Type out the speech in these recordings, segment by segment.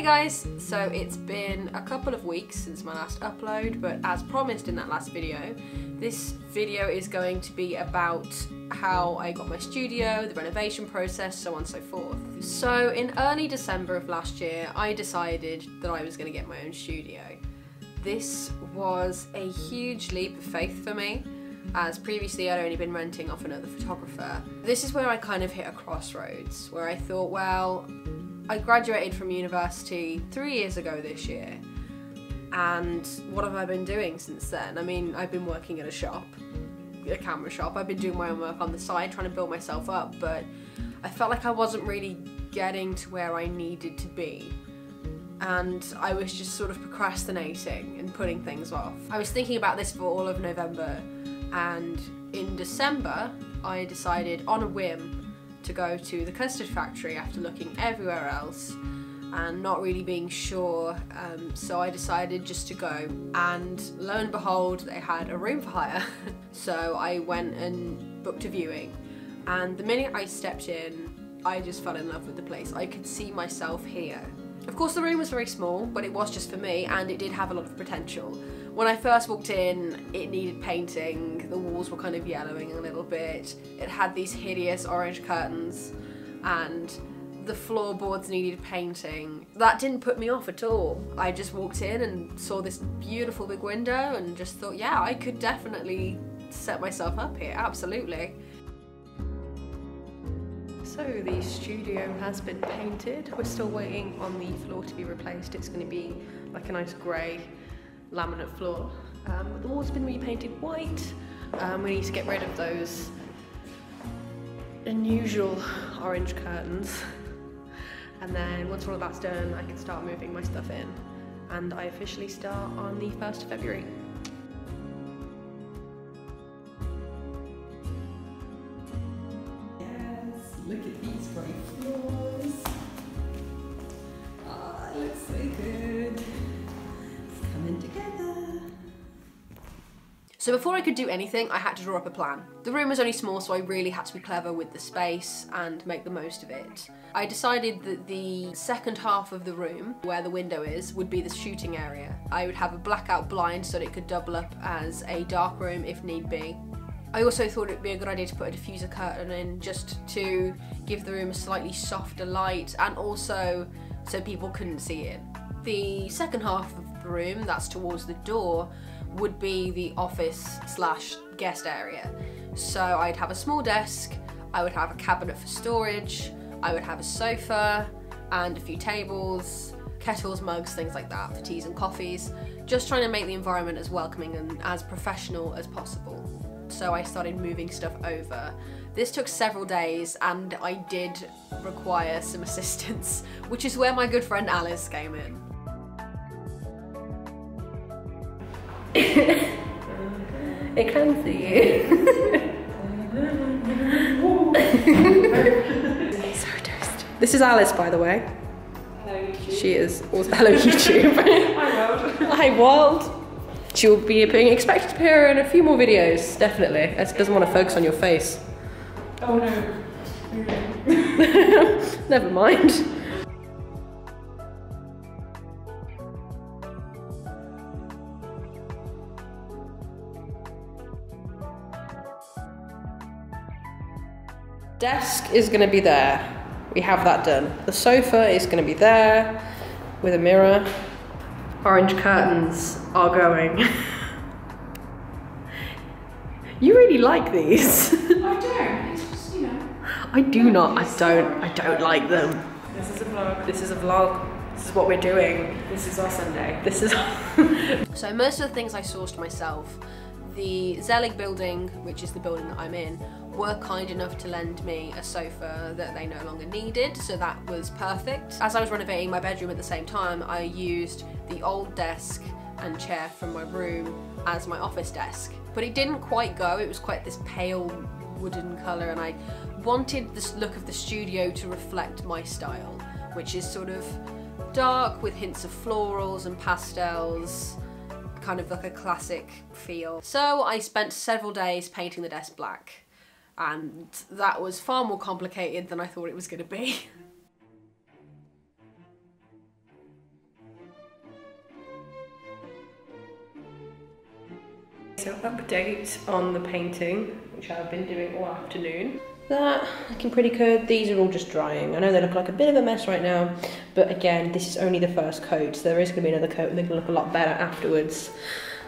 Hey guys, so it's been a couple of weeks since my last upload, but as promised in that last video, this video is going to be about how I got my studio, the renovation process, so on and so forth. So in early December of last year, I decided that I was going to get my own studio. This was a huge leap of faith for me, as previously I'd only been renting off another photographer. This is where I kind of hit a crossroads, where I thought, well, I graduated from university 3 years ago this year, and what have I been doing since then? I mean, I've been working at a camera shop, I've been doing my own work on the side, trying to build myself up, but I felt like I wasn't really getting to where I needed to be. And I was just sort of procrastinating and putting things off. I was thinking about this for all of November, and in December I decided on a whim to go to the custard factory after looking everywhere else and not really being sure, so I decided just to go, and lo and behold they had a room for hire. So I went and booked a viewing, and the minute I stepped in I just fell in love with the place. I could see myself here. Of course the room was very small, but it was just for me and it did have a lot of potential. When I first walked in, it needed painting, the walls were kind of yellowing a little bit, it had these hideous orange curtains, and the floorboards needed painting. That didn't put me off at all. I just walked in and saw this beautiful big window and just thought, yeah, I could definitely set myself up here, absolutely. So the studio has been painted. We're still waiting on the floor to be replaced. It's going to be like a nice grey laminate floor. The walls have been repainted white. We need to get rid of those unusual orange curtains. And then once all of that's done, I can start moving my stuff in. And I officially start on the 1st of February. Look at these bright floors. Ah, it looks so good. It's coming together. So before I could do anything, I had to draw up a plan. The room was only small, so I really had to be clever with the space and make the most of it. I decided that the second half of the room, where the window is, would be the shooting area. I would have a blackout blind so that it could double up as a dark room if need be. I also thought it'd be a good idea to put a diffuser curtain in just to give the room a slightly softer light and also so people couldn't see it. The second half of the room, that's towards the door, would be the office slash guest area. So I'd have a small desk, I would have a cabinet for storage, I would have a sofa and a few tables, kettles, mugs, things like that for teas and coffees, just trying to make the environment as welcoming and as professional as possible. So I started moving stuff over. This took several days and I did require some assistance, which is where my good friend Alice came in. It can see you. So toasty. This is Alice, by the way. Hello, YouTube. She is also hello YouTube. Hi, world. Hi world. She'll be being expected to appear in a few more videos, definitely. It doesn't want to focus on your face. Oh no. Never mind. Desk is going to be there. We have that done. The sofa is going to be there with a mirror. Orange curtains are going. You really like these. I don't. It's just, you know. I do not. I don't like them. This is a vlog. This is a vlog. This is what we're doing. This is our Sunday. This is. So most of the things I sourced myself. The Zelig building, which is the building that I'm in, were kind enough to lend me a sofa that they no longer needed, so that was perfect. As I was renovating my bedroom at the same time, I used the old desk and chair from my room as my office desk. But it didn't quite go, it was quite this pale wooden colour, and I wanted this look of the studio to reflect my style, which is sort of dark with hints of florals and pastels, kind of like a classic feel. So I spent several days painting the desk black, and that was far more complicated than I thought it was going to be. update on the painting, which I've been doing all afternoon. That looking pretty good. These are all just drying. I know they look like a bit of a mess right now, but again, this is only the first coat, so there is going to be another coat and they're going to look a lot better afterwards.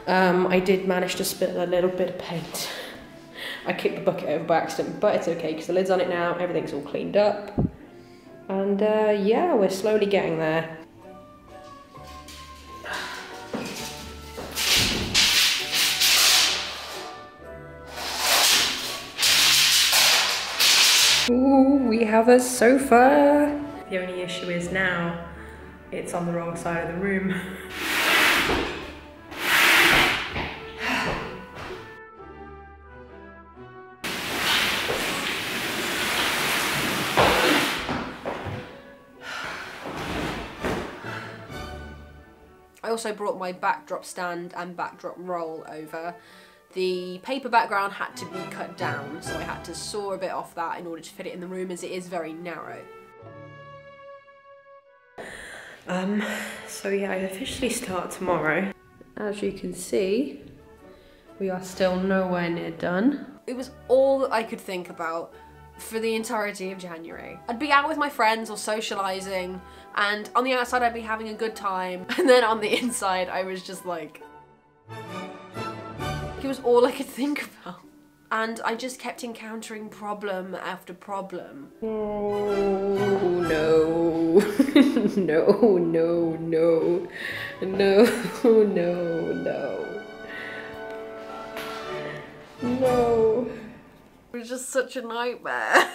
I did manage to spill a little bit of paint. I kicked the bucket over by accident, but it's okay because the lid's on it now, everything's all cleaned up. And yeah, we're slowly getting there. Ooh, we have a sofa. The only issue is now it's on the wrong side of the room. I also brought my backdrop stand and backdrop roll over. The paper background had to be cut down, so I had to saw a bit off that in order to fit it in the room, as it is very narrow. So yeah, I officially start tomorrow. As you can see, we are still nowhere near done. It was all that I could think about for the entirety of January. I'd be out with my friends or socialising, and on the outside I'd be having a good time, and then on the inside I was just like... It was all I could think about. And I just kept encountering problem after problem. Oh no. No, no, no. No, no, no. No. It was just such a nightmare.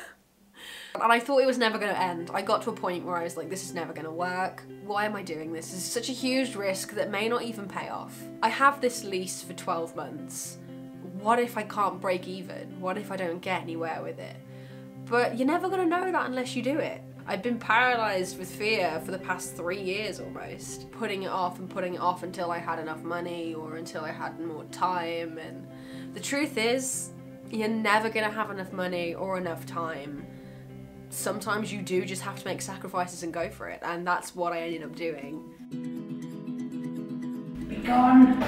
And I thought it was never going to end. I got to a point where I was like, this is never going to work. Why am I doing this? This is such a huge risk that may not even pay off. I have this lease for 12 months. What if I can't break even? What if I don't get anywhere with it? But you're never going to know that unless you do it. I've been paralysed with fear for the past 3 years almost. Putting it off and putting it off until I had enough money or until I had more time. And the truth is, you're never going to have enough money or enough time. Sometimes you do just have to make sacrifices and go for it, and that's what I ended up doing. Be gone.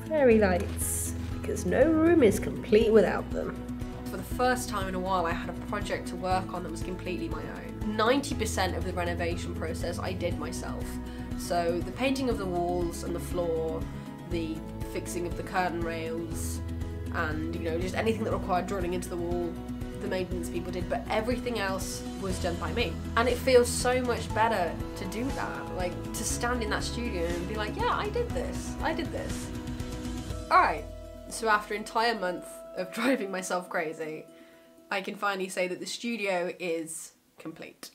Fairy lights, because no room is complete without them. For the first time in a while I had a project to work on that was completely my own. 90% of the renovation process I did myself. So the painting of the walls and the floor, the fixing of the curtain rails, and you know, just anything that required drilling into the wall, the maintenance people did, but everything else was done by me. And it feels so much better to do that, like to stand in that studio and be like, yeah, I did this. Alright, so after an entire month of driving myself crazy, I can finally say that the studio is complete.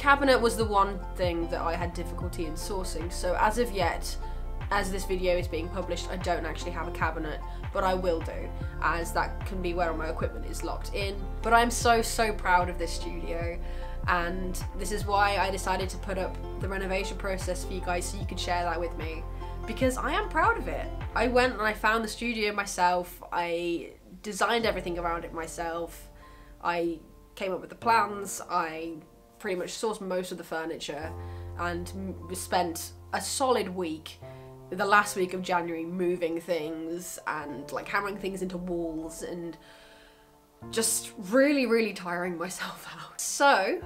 cabinet was the one thing that I had difficulty in sourcing, so as of yet, as this video is being published, I don't actually have a cabinet, but I will do, as that can be where all my equipment is locked in. But I'm so proud of this studio, and this is why I decided to put up the renovation process for you guys so you can share that with me, because I am proud of it. I went and I found the studio myself, I designed everything around it myself, I came up with the plans, I pretty much sourced most of the furniture, and spent a solid week, the last week of January, moving things and like hammering things into walls and just really tiring myself out. So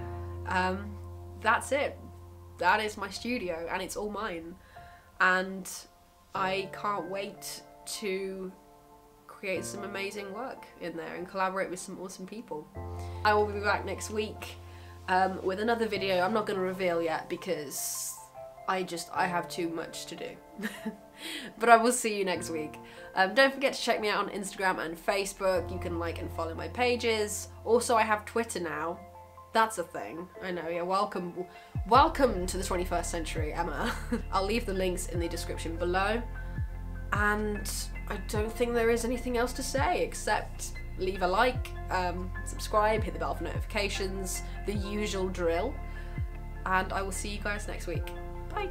that's it. That is my studio, and it's all mine, and I can't wait to create some amazing work in there and collaborate with some awesome people. I will be back next week with another video. I'm not going to reveal yet because I have too much to do. But I will see you next week. Don't forget to check me out on Instagram and Facebook. You can like and follow my pages. Also, I have Twitter now. That's a thing. I know, yeah, welcome to the 21st century, Emma. I'll leave the links in the description below. And I don't think there is anything else to say except leave a like, subscribe, hit the bell for notifications, the usual drill. And I will see you guys next week. Bye.